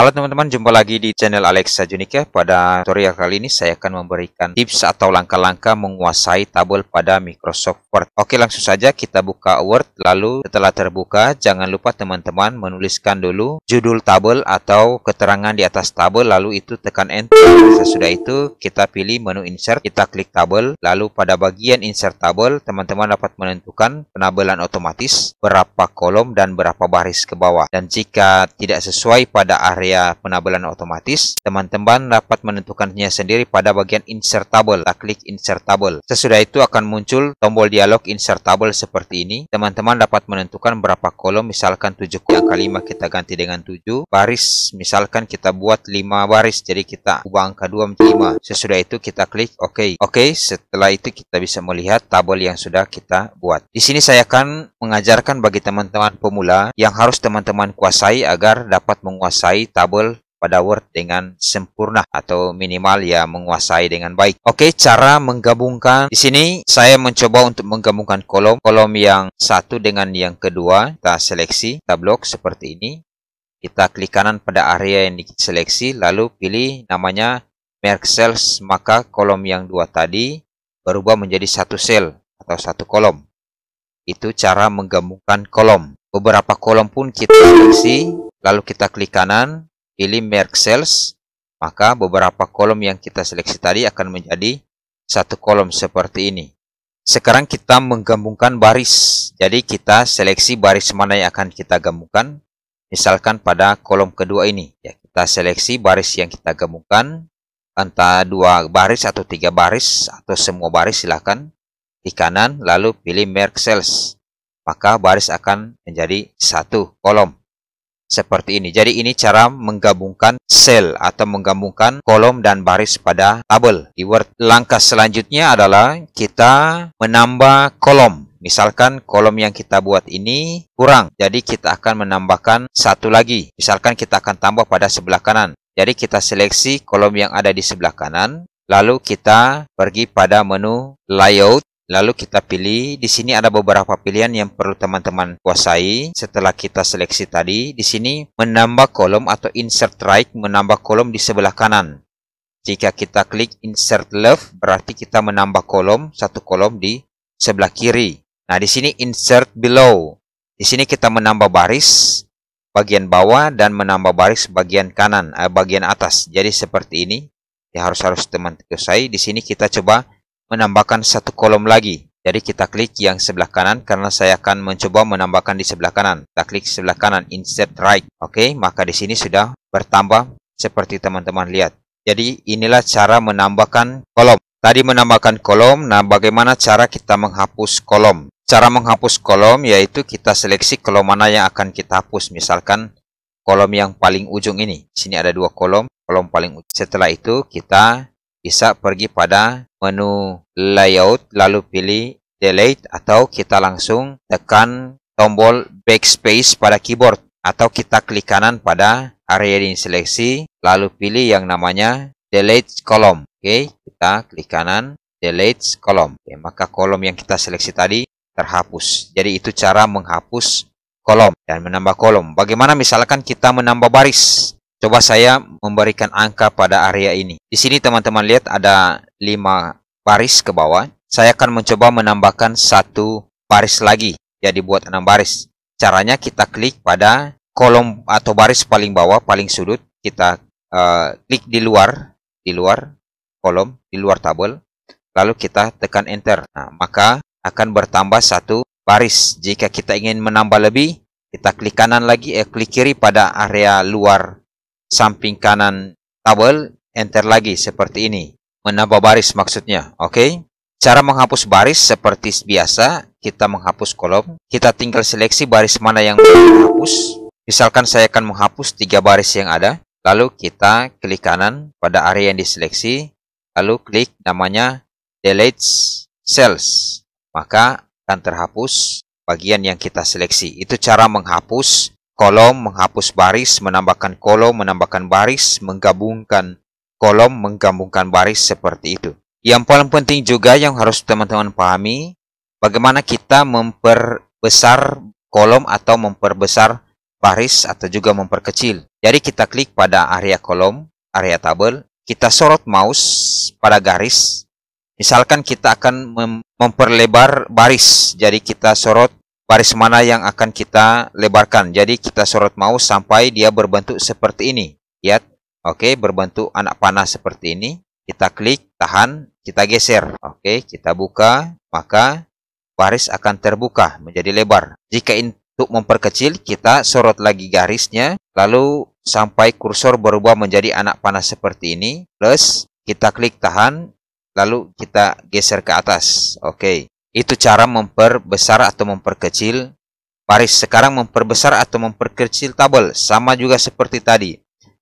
Halo teman-teman, jumpa lagi di channel Alexa Junika. Pada tutorial kali ini saya akan memberikan tips atau langkah-langkah menguasai tabel pada Microsoft Word. Oke, langsung saja kita buka Word. Lalu setelah terbuka, jangan lupa teman-teman menuliskan dulu judul tabel atau keterangan di atas tabel, lalu itu tekan Enter. Sesudah itu kita pilih menu Insert, kita klik tabel. Lalu pada bagian Insert tabel, teman-teman dapat menentukan penabelan otomatis, berapa kolom dan berapa baris ke bawah. Dan jika tidak sesuai pada area penabelan otomatis, teman-teman dapat menentukannya sendiri pada bagian Insert Table. Kita klik Insert Table. Sesudah itu akan muncul tombol dialog Insert Table seperti ini. Teman-teman dapat menentukan berapa kolom, misalkan 7, angka 5 kita ganti dengan 7. Baris, misalkan kita buat 5 baris, jadi kita ubah angka 2 menjadi 5. Sesudah itu kita klik OK. Oke, setelah itu kita bisa melihat tabel yang sudah kita buat. Di sini saya akan mengajarkan bagi teman-teman pemula yang harus teman-teman kuasai agar dapat menguasai tabel pada Word dengan sempurna atau minimal ya menguasai dengan baik. Oke, cara menggabungkan. Di sini saya mencoba untuk menggabungkan kolom yang satu dengan yang kedua. Kita seleksi, kita blok seperti ini. Kita klik kanan pada area yang diseleksi, lalu pilih namanya Merge Cells, maka kolom yang dua tadi berubah menjadi satu sel atau satu kolom. Itu cara menggabungkan kolom. Beberapa kolom pun kita seleksi, lalu kita klik kanan, pilih Merge Cells, maka beberapa kolom yang kita seleksi tadi akan menjadi satu kolom seperti ini. Sekarang kita menggabungkan baris. Jadi kita seleksi baris mana yang akan kita gabungkan. Misalkan pada kolom kedua ini, ya kita seleksi baris yang kita gabungkan, entah 2 baris atau 3 baris atau semua baris, silakan di kanan, lalu pilih Merge Cells, maka baris akan menjadi satu kolom seperti ini. Jadi ini cara menggabungkan sel atau menggabungkan kolom dan baris pada tabel di Word. Langkah selanjutnya adalah kita menambah kolom. Misalkan kolom yang kita buat ini kurang, jadi kita akan menambahkan satu lagi. Misalkan kita akan tambah pada sebelah kanan. Jadi kita seleksi kolom yang ada di sebelah kanan, lalu kita pergi pada menu Layout. Lalu kita pilih, di sini ada beberapa pilihan yang perlu teman-teman kuasai. Setelah kita seleksi tadi, di sini menambah kolom atau Insert Right, menambah kolom di sebelah kanan. Jika kita klik Insert Left, berarti kita menambah kolom, satu kolom di sebelah kiri. Nah, di sini Insert Below. Di sini kita menambah baris bagian bawah dan menambah baris bagian kanan, bagian atas. Jadi seperti ini. Ya, harus teman kuasai. Di sini kita coba menambahkan satu kolom lagi. Jadi kita klik yang sebelah kanan karena saya akan mencoba menambahkan di sebelah kanan. Kita klik sebelah kanan, Insert Right. Oke, maka di sini sudah bertambah seperti teman-teman lihat. Jadi inilah cara menambahkan kolom. Tadi menambahkan kolom, nah bagaimana cara kita menghapus kolom? Cara menghapus kolom yaitu kita seleksi kolom mana yang akan kita hapus. Misalkan kolom yang paling ujung ini. Di sini ada 2 kolom, kolom paling ujung. Setelah itu kita bisa pergi pada menu Layout, lalu pilih Delete, atau kita langsung tekan tombol Backspace pada keyboard, atau kita klik kanan pada area yang seleksi, lalu pilih yang namanya Delete Column. Oke, kita klik kanan, Delete Column. Oke, maka kolom yang kita seleksi tadi terhapus. Jadi itu cara menghapus kolom dan menambah kolom. Bagaimana misalkan kita menambah baris? Coba saya memberikan angka pada area ini. Di sini teman-teman lihat ada 5 baris ke bawah. Saya akan mencoba menambahkan 1 baris lagi. Jadi buat 6 baris. Caranya kita klik pada kolom atau baris paling bawah, paling sudut. Kita klik di luar kolom, di luar tabel. Lalu kita tekan Enter. Nah, maka akan bertambah 1 baris. Jika kita ingin menambah lebih, kita klik kanan lagi, klik kiri pada area luar samping kanan tabel, Enter lagi seperti ini. Menambah baris maksudnya. Oke. Cara menghapus baris seperti biasa, kita menghapus kolom. Kita tinggal seleksi baris mana yang mau dihapus. Misalkan saya akan menghapus 3 baris yang ada. Lalu kita klik kanan pada area yang diseleksi. Lalu klik namanya Delete Cells. Maka akan terhapus bagian yang kita seleksi. Itu cara menghapus kolom, menghapus baris, menambahkan kolom, menambahkan baris, menggabungkan kolom, menggabungkan baris seperti itu. Yang paling penting juga yang harus teman-teman pahami, bagaimana kita memperbesar kolom atau memperbesar baris atau juga memperkecil. Jadi kita klik pada area kolom, area tabel, kita sorot mouse pada garis. Misalkan kita akan memperlebar baris, jadi kita sorot baris mana yang akan kita lebarkan. Jadi kita sorot mouse sampai dia berbentuk seperti ini. Lihat, oke, berbentuk anak panah seperti ini. Kita klik, tahan, kita geser. Oke, kita buka, maka baris akan terbuka menjadi lebar. Jika untuk memperkecil, kita sorot lagi garisnya, lalu sampai kursor berubah menjadi anak panah seperti ini. Plus, kita klik tahan, lalu kita geser ke atas. Oke, itu cara memperbesar atau memperkecil baris. Sekarang memperbesar atau memperkecil tabel, sama juga seperti tadi.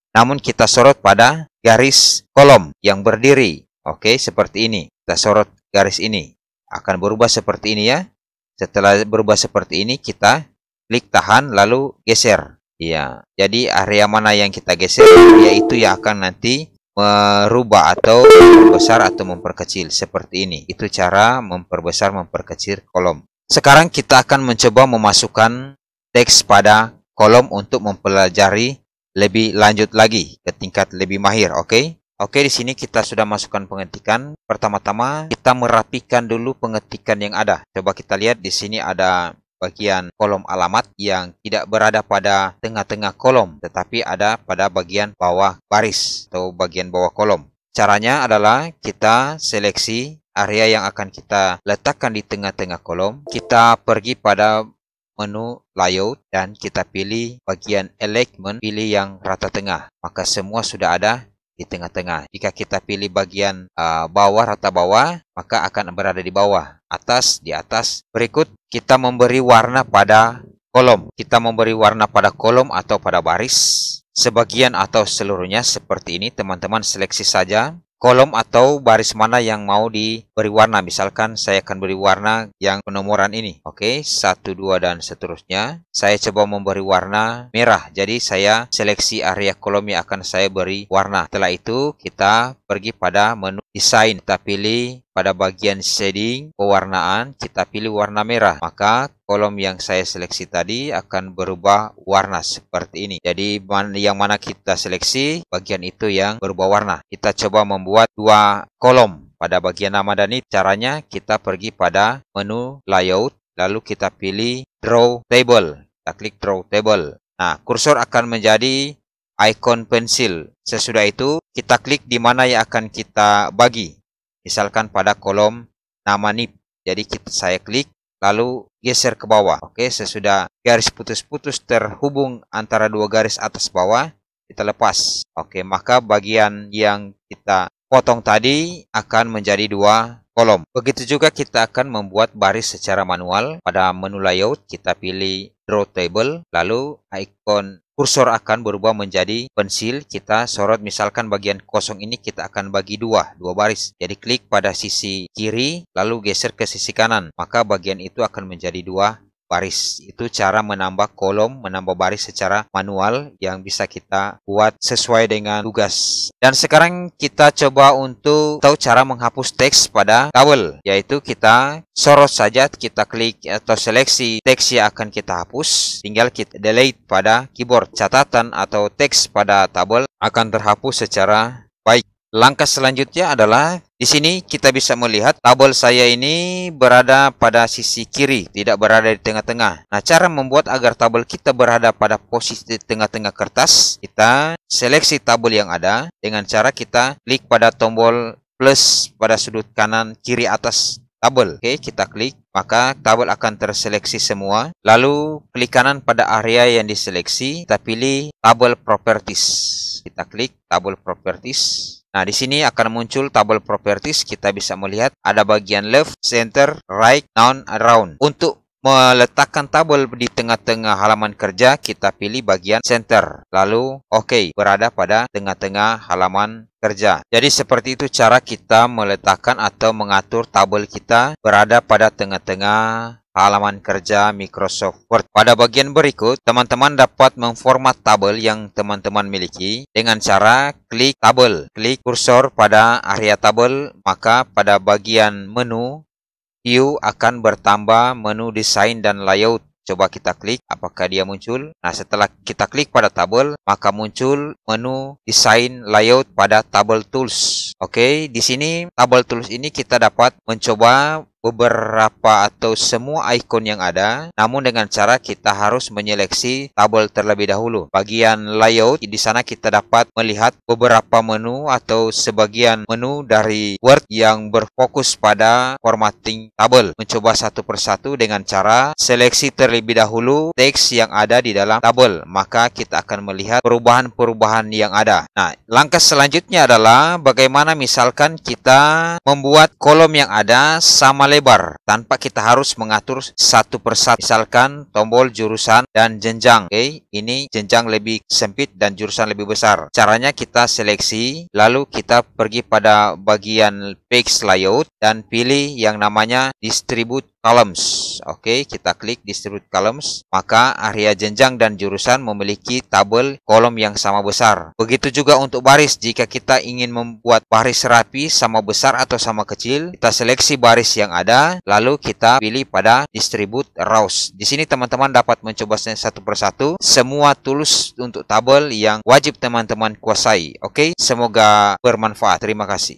Namun kita sorot pada garis kolom yang berdiri. Oke, seperti ini. Kita sorot garis ini. Akan berubah seperti ini ya. Setelah berubah seperti ini, kita klik tahan, lalu geser. Ya, jadi area mana yang kita geser, yaitu yang akan nanti merubah atau memperbesar atau memperkecil seperti ini. Itu cara memperbesar memperkecil kolom. Sekarang kita akan mencoba memasukkan teks pada kolom untuk mempelajari lebih lanjut lagi ke tingkat lebih mahir. Oke, di sini kita sudah masukkan pengetikan. Pertama-tama kita merapikan dulu pengetikan yang ada. Coba kita lihat di sini ada bagian kolom alamat yang tidak berada pada tengah-tengah kolom, tetapi ada pada bagian bawah baris atau bagian bawah kolom. Caranya adalah kita seleksi area yang akan kita letakkan di tengah-tengah kolom. Kita pergi pada menu layout dan kita pilih bagian alignment, pilih yang rata tengah. Maka semua sudah ada di tengah-tengah. Jika kita pilih bagian bawah, rata bawah, maka akan berada di bawah, atas, di atas. Berikut kita memberi warna pada kolom. Kita memberi warna pada kolom atau pada baris. Sebagian atau seluruhnya seperti ini. Teman-teman seleksi saja kolom atau baris mana yang mau diberi warna. Misalkan saya akan beri warna yang penomoran ini. Oke, 1, 2 dan seterusnya. Saya coba memberi warna merah. Jadi saya seleksi area kolom yang akan saya beri warna. Setelah itu kita pergi pada menu desain. Kita pilih pada bagian shading, pewarnaan, kita pilih warna merah. Maka kolom yang saya seleksi tadi akan berubah warna seperti ini. Jadi yang mana kita seleksi, bagian itu yang berubah warna. Kita coba membuat 2 kolom pada bagian nama dan ini. Caranya kita pergi pada menu layout, lalu kita pilih draw table. Kita klik draw table. Nah, kursor akan menjadi icon pensil. Sesudah itu kita klik di mana yang akan kita bagi. Misalkan pada kolom nama NIP. Jadi saya klik, lalu geser ke bawah. Oke, sesudah garis putus-putus terhubung antara 2 garis atas bawah, kita lepas. Oke, maka bagian yang kita potong tadi akan menjadi 2 kolom. Begitu juga kita akan membuat baris secara manual. Pada menu layout, kita pilih draw table, lalu icon kursor akan berubah menjadi pensil. Kita sorot misalkan bagian kosong ini kita akan bagi 2 baris. Jadi klik pada sisi kiri lalu geser ke sisi kanan. Maka bagian itu akan menjadi 2 baris. Itu cara menambah kolom, menambah baris secara manual yang bisa kita buat sesuai dengan tugas. Dan sekarang kita coba untuk tahu cara menghapus teks pada tabel. Yaitu kita sorot saja, kita klik atau seleksi teks yang akan kita hapus. Tinggal kita delete pada keyboard. Catatan atau teks pada tabel akan terhapus secara baik. Langkah selanjutnya adalah di sini kita bisa melihat tabel saya ini berada pada sisi kiri, tidak berada di tengah-tengah. Nah, cara membuat agar tabel kita berada pada posisi tengah-tengah kertas, kita seleksi tabel yang ada dengan cara kita klik pada tombol plus pada sudut kanan kiri atas tabel. Oke, kita klik, maka tabel akan terseleksi semua. Lalu klik kanan pada area yang diseleksi, kita pilih tabel properties. Kita klik tabel properties. Nah, di sini akan muncul tabel properties. Kita bisa melihat ada bagian left, center, right, down, around. Untuk meletakkan tabel di tengah-tengah halaman kerja, kita pilih bagian center. Lalu, oke, berada pada tengah-tengah halaman kerja. Jadi seperti itu cara kita meletakkan atau mengatur tabel kita berada pada tengah-tengah halaman kerja Microsoft Word. Pada bagian berikut, teman-teman dapat memformat tabel yang teman-teman miliki dengan cara klik tabel. Klik kursor pada area tabel, maka pada bagian menu view akan bertambah menu desain dan layout. Coba kita klik apakah dia muncul. Nah, setelah kita klik pada tabel, maka muncul menu desain layout pada tabel tools. Oke, di sini tabel tools ini kita dapat mencoba beberapa atau semua ikon yang ada, namun dengan cara kita harus menyeleksi tabel terlebih dahulu. Bagian layout, di sana kita dapat melihat beberapa menu atau sebagian menu dari Word yang berfokus pada formatting tabel. Mencoba satu persatu dengan cara seleksi terlebih dahulu teks yang ada di dalam tabel, maka kita akan melihat perubahan-perubahan yang ada. Nah, langkah selanjutnya adalah bagaimana misalkan kita membuat kolom yang ada sama lebar tanpa kita harus mengatur satu persatu. Misalkan tombol jurusan dan jenjang. Oke, ini jenjang lebih sempit dan jurusan lebih besar. Caranya kita seleksi, lalu kita pergi pada bagian page layout dan pilih yang namanya distribute columns. Oke, kita klik distribute columns, maka area jenjang dan jurusan memiliki tabel kolom yang sama besar. Begitu juga untuk baris. Jika kita ingin membuat baris rapi sama besar atau sama kecil, kita seleksi baris yang ada, lalu kita pilih pada distribute rows. Di sini teman-teman dapat mencoba satu persatu semua tools untuk tabel yang wajib teman-teman kuasai. Oke, semoga bermanfaat. Terima kasih.